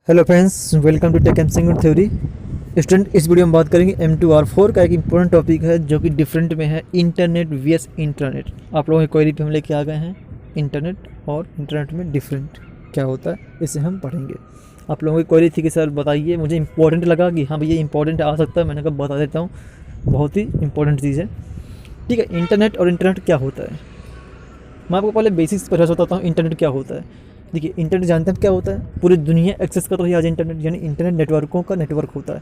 Hello friends, welcome to tech and single theory. Student, इस video में बात करेंगे M2R4 का एक इंपॉर्टेंट टॉपिक है जो कि डिफरेंट में है, इंटरनेट वीएस इंटरनेट। आप लोगों की क्वेरी पे हम लेके आ गए हैं इंटरनेट और इंटरनेट में डिफरेंट क्या होता है, इसे हम पढ़ेंगे। आप लोगों की क्वेरी थी कि सर बताइए, मुझे इंपॉर्टेंट लगा कि हाँ भैया इंपॉर्टेंट आ सकता है, मैंने कहा बता देता हूँ, बहुत ही इंपॉर्टेंट चीज़ है। ठीक है, इंटरनेट और इंटरनेट क्या होता है, मैं आपको पहले बेसिक्स पर बताता हूँ इंटरनेट क्या होता है। देखिए, इंटरनेट जानते हैं क्या होता है, पूरी दुनिया एक्सेस कर रही है आज इंटरनेट, यानी इंटरनेट नेटवर्कों का नेटवर्क होता है।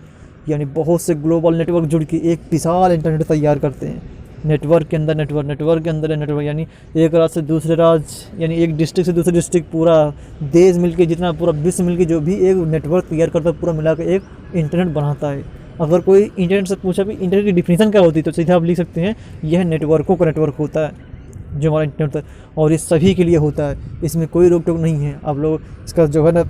यानी बहुत से ग्लोबल नेटवर्क जुड़ के एक विशाल इंटरनेट तैयार करते हैं। नेटवर्क के अंदर नेटवर्क, नेटवर्क के अंदर नेटवर्क, यानी एक राज्य से दूसरे राज्य, यानी एक डिस्ट्रिक्ट से दूसरे डिस्ट्रिक्ट, पूरा देश मिलके, जितना पूरा विश्व मिलके जो भी एक नेटवर्क तैयार करता है, पूरा मिला के एक इंटरनेट बनाता है। अगर कोई इंटरनेट से पूछा भी इंटरनेट की डिफिनीशन क्या होती है, तो सीधा आप लिख सकते हैं यह नेटवर्कों का नेटवर्क होता है जो हमारा इंटरनेट होता है, और ये सभी के लिए होता है, इसमें कोई रोक टोक नहीं है। आप लोग इसका जो है ना,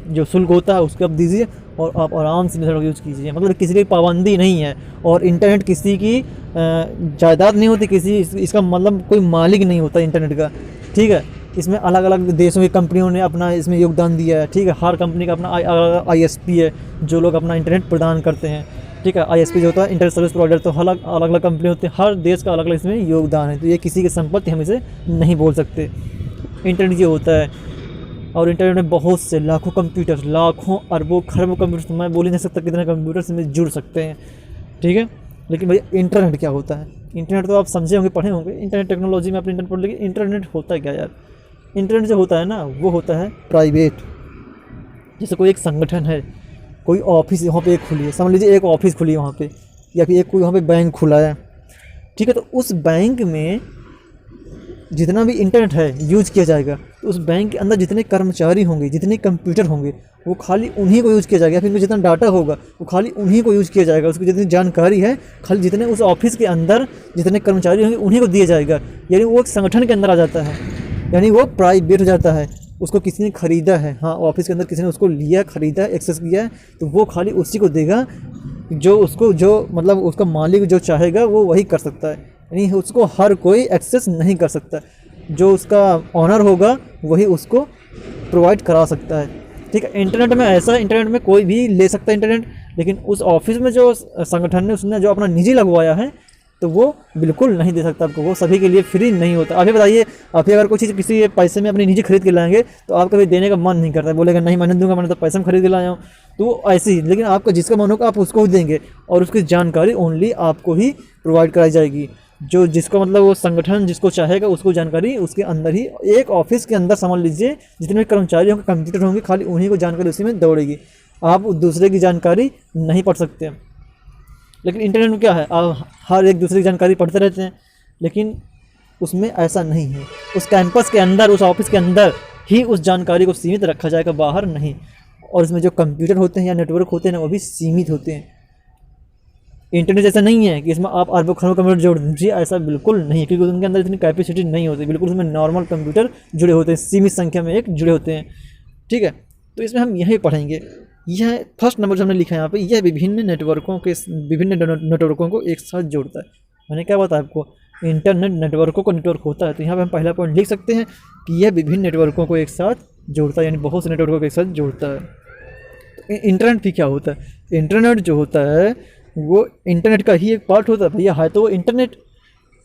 जो शुल्क होता है उसको आप दीजिए और आप आराम से नेटवर्क यूज़ कीजिए, मतलब किसी की पाबंदी नहीं है। और इंटरनेट किसी की जायदाद नहीं होती, किसी इसका मतलब कोई मालिक नहीं होता इंटरनेट का। ठीक है, इसमें अलग अलग देशों की कंपनियों ने अपना इसमें योगदान दिया है। ठीक है, हर कंपनी का अपना ISP है, जो लोग अपना इंटरनेट प्रदान करते हैं। ठीक है, ISP जो होता है इंटरनेट सर्विस प्रोवाइडर, तो अलग अलग कंपनी होती है, हर देश का अलग अलग इसमें योगदान है, तो ये किसी की संपत्ति हम इसे नहीं बोल सकते। इंटरनेट ये होता है, और इंटरनेट में बहुत से लाखों कंप्यूटर, लाखों अरबों खरबों कंप्यूटर, मैं बोल ही नहीं सकता कितने कंप्यूटर इसमें जुड़ सकते हैं। ठीक है, लेकिन भैया इंटरनेट क्या होता है? इंटरनेट तो आप समझे होंगे, पढ़े होंगे, इंटरनेट टेक्नोलॉजी में आपने इंटरनेट पढ़, लेकिन इंटरनेट होता है क्या यार? इंटरनेट जो होता है ना, वो होता है प्राइवेट। जैसे कोई एक संगठन है, कोई ऑफिस वहाँ पे एक खुली है, समझ लीजिए एक ऑफिस खुली है वहाँ पे, या फिर एक कोई वहाँ पे बैंक खुला है। ठीक है, तो उस बैंक में जितना भी इंटरनेट है यूज़ किया जाएगा, तो उस बैंक के अंदर जितने कर्मचारी होंगे, जितने कंप्यूटर होंगे, वो खाली उन्हीं को यूज़ किया जाएगा। फिर जितना डाटा होगा वो खाली उन्हीं को यूज़ किया जाएगा। उसकी जितनी जानकारी है, खाली जितने उस ऑफिस के अंदर जितने कर्मचारी होंगे उन्हीं को दिया जाएगा। यानी वो एक संगठन के अंदर आ जाता है, यानी वो प्राइवेट हो जाता है। उसको किसी ने ख़रीदा है, हाँ ऑफिस के अंदर किसी ने उसको लिया, ख़रीदा, एक्सेस किया है, तो वो खाली उसी को देगा जो उसको, जो मतलब उसका मालिक जो चाहेगा वो वही कर सकता है। यानी उसको हर कोई एक्सेस नहीं कर सकता, जो उसका ऑनर होगा वही उसको प्रोवाइड करा सकता है। ठीक है, इंटरनेट में ऐसा, इंटरनेट में कोई भी ले सकता है इंटरनेट, लेकिन उस ऑफिस में जो संगठन ने उसने जो अपना निजी लगवाया है, तो वो बिल्कुल नहीं दे सकता आपको, वो सभी के लिए फ्री नहीं होता। अभी बताइए, आप अगर कोई चीज़ किसी पैसे में अपनी निजी खरीद के लाएंगे, तो आप कभी देने का मन नहीं करता, बोलेगा नहीं मैंने दूंगा, मैंने तो पैसे में खरीद के लाया हूँ। तो ऐसे ही, लेकिन आपका जिसका मन होगा आप उसको ही देंगे, और उसकी जानकारी ओनली आपको ही प्रोवाइड कराई जाएगी। जो जिसको मतलब वो संगठन जिसको चाहेगा उसको जानकारी उसके अंदर ही, एक ऑफिस के अंदर समझ लीजिए जितने भी कर्मचारी होंगे, कंप्यूटर होंगे, खाली उन्हीं को जानकारी उसी में दौड़ेगी। आप दूसरे की जानकारी नहीं पढ़ सकते। लेकिन इंटरनेट में क्या है, आप हर एक दूसरे की जानकारी पढ़ते रहते हैं, लेकिन उसमें ऐसा नहीं है। उस कैंपस के अंदर, उस ऑफिस के अंदर ही उस जानकारी को सीमित रखा जाएगा, बाहर नहीं। और इसमें जो कंप्यूटर होते हैं या नेटवर्क होते हैं ना, वो भी सीमित होते हैं। इंटरनेट जैसा नहीं है कि इसमें आप अरबों खरबों कंप्यूटर जोड़ दीजिए, ऐसा बिल्कुल नहीं है, क्योंकि उनके अंदर इतनी कैपेसिटी नहीं होती। बिल्कुल उसमें नॉर्मल कंप्यूटर जुड़े होते हैं, सीमित संख्या में एक जुड़े होते हैं। ठीक है, तो इसमें हम यही पढ़ेंगे। यह फर्स्ट नंबर जो हमने लिखा है यहाँ पे, यह विभिन्न नेटवर्कों को एक साथ जोड़ता है। मैंने क्या बताया आपको, इंटरनेट नेटवर्कों को नेटवर्क होता है, तो यहाँ पे हम पहला पॉइंट लिख सकते हैं कि यह विभिन्न नेटवर्कों को एक साथ जोड़ता है, यानी बहुत से नेटवर्कों को एक साथ जोड़ता है। तो इंटरनेट भी क्या होता है? इंटरनेट जो होता है वो इंटरनेट का ही एक पार्ट होता है भैया, है तो वो इंटरनेट,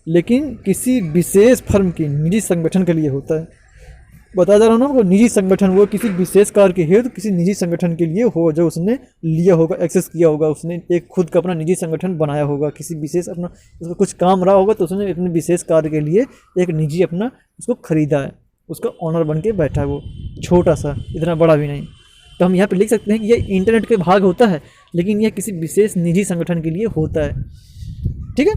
लेकिन किसी विशेष फर्म के निजी संगठन के लिए होता है। बता जा रहा हूँ ना, वो निजी संगठन, वो किसी विशेष कार्य के हेतु किसी निजी संगठन के लिए हो, जो उसने लिया होगा, एक्सेस किया होगा, उसने एक खुद का अपना निजी संगठन बनाया होगा, किसी विशेष अपना उसका कुछ काम रहा होगा, तो उसने अपने विशेष कार्य के लिए एक निजी अपना उसको खरीदा है, उसका ऑनर बन के बैठा है, वो छोटा सा, इतना बड़ा भी नहीं। तो हम यहाँ पे लिख सकते हैं कि यह इंटरनेट के भाग होता है, लेकिन यह किसी विशेष निजी संगठन के लिए होता है। ठीक है,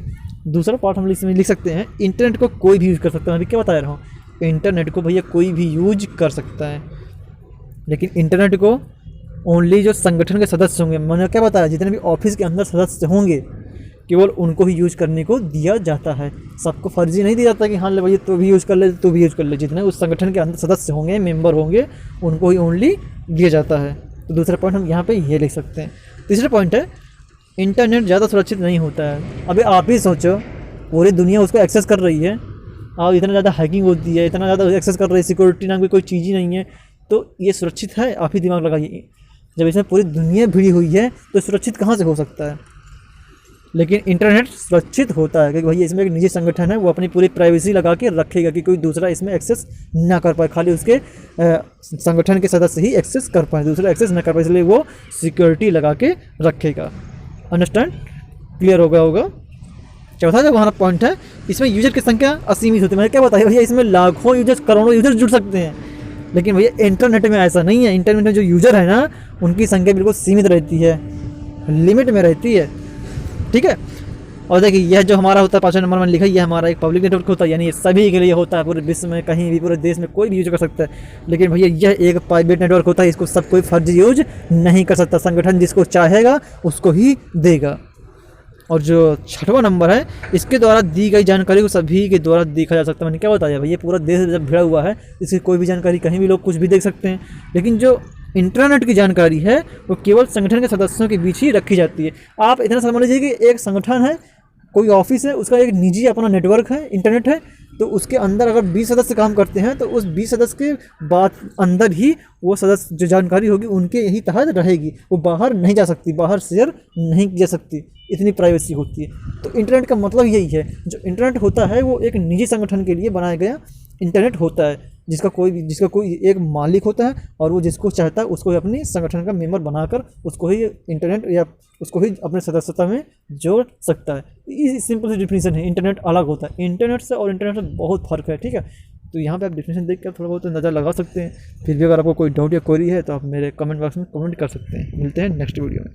दूसरा पार्ट हम इसमें लिख सकते हैं, इंटरनेट को कोई भी यूज़ कर सकता है। अभी क्या बता रहा हूँ, इंटरनेट को भैया कोई भी यूज कर सकता है, लेकिन इंटरनेट को ओनली जो संगठन के सदस्य होंगे, मैंने क्या बताया, जितने भी ऑफिस के अंदर सदस्य होंगे, केवल उनको ही यूज करने को दिया जाता है। सबको फर्जी नहीं दिया जाता कि हाँ ले भैया तो भी यूज़ कर ले, तो भी यूज़ कर ले। जितने उस संगठन के अंदर सदस्य होंगे, मेंबर होंगे, उनको ही ओनली दिया जाता है। तो दूसरा पॉइंट हम यहाँ पे ये लिख सकते हैं। तीसरा पॉइंट है, इंटरनेट ज़्यादा सुरक्षित नहीं होता है। अभी आप ही सोचो, पूरी दुनिया उसको एक्सेस कर रही है, और इतना ज़्यादा हैकिंग होती है, इतना ज़्यादा एक्सेस कर रही है, सिक्योरिटी नाम की कोई चीज़ ही नहीं है, तो ये सुरक्षित है? आप ही दिमाग लगाइए। जब इसमें पूरी दुनिया भिड़ी हुई है तो सुरक्षित कहाँ से हो सकता है? लेकिन इंटरनेट सुरक्षित होता है क्योंकि भैया इसमें एक निजी संगठन है, वो अपनी पूरी प्राइवेसी लगा के रखेगा कि कोई दूसरा इसमें एक्सेस ना कर पाए, खाली उसके संगठन के सदस्य ही एक्सेस कर पाए, दूसरा एक्सेस ना कर पाए, इसलिए वो सिक्योरिटी लगा के रखेगा। अंडरस्टैंड? क्लियर हो गया होगा। चौथा जो हमारा पॉइंट है, इसमें यूजर की संख्या असीमित होती है। मैंने क्या बताया भैया, इसमें लाखों यूजर्स, करोड़ों यूजर्स जुड़ सकते हैं, लेकिन भैया इंटरनेट में ऐसा नहीं है। इंटरनेट में जो यूजर है ना, उनकी संख्या बिल्कुल सीमित रहती है, लिमिट में रहती है, ठीक है। और देखिए यह जो हमारा होता है 5 नंबर में लिखा है, ये हमारा एक पब्लिक नेटवर्क होता है, यानी ये सभी के लिए होता है, पूरे विश्व में कहीं भी, पूरे देश में कोई भी यूज कर सकता है। लेकिन भैया यह एक प्राइवेट नेटवर्क होता है, इसको सब कोई फर्जी यूज नहीं कर सकता, संगठन जिसको चाहेगा उसको ही देगा। और जो 6वां नंबर है, इसके द्वारा दी गई जानकारी को सभी के द्वारा देखा जा सकता है। मैंने क्या बताया भैया, पूरा देश जब भिड़ा हुआ है, इसकी कोई भी जानकारी कहीं भी लोग कुछ भी देख सकते हैं। लेकिन जो इंटरनेट की जानकारी है वो केवल संगठन के सदस्यों के बीच ही रखी जाती है। आप इतना समझ लीजिए कि एक संगठन है, कोई ऑफिस है, उसका एक निजी अपना नेटवर्क है, इंटरनेट है, तो उसके अंदर अगर 20 सदस्य काम करते हैं तो उस 20 सदस्य के बाद अंदर ही वो सदस्य जो जानकारी होगी उनके ही तहत रहेगी, वो बाहर नहीं जा सकती, बाहर शेयर नहीं की जा सकती, इतनी प्राइवेसी होती है। तो इंटरनेट का मतलब यही है, जो इंटरनेट होता है वो एक निजी संगठन के लिए बनाया गया इंटरनेट होता है, जिसका कोई एक मालिक होता है और वो जिसको चाहता है उसको ही अपनी संगठन का मेंबर बनाकर उसको ही इंटरनेट या उसको ही अपने सदस्यता में जोड़ सकता है। ये सिंपल सी डिफिनीशन है। इंटरनेट अलग होता है, इंटरनेट से और इंटरनेट से बहुत फर्क है, ठीक है। तो यहाँ पे आप डिफिनीशन देख कर थोड़ा बहुत नज़र लगा सकते हैं। फिर भी अगर आपको कोई डाउट या क्वेरी है तो आप मेरे कमेंट बॉक्स में कमेंट कर सकते हैं। मिलते हैं नेक्स्ट वीडियो में।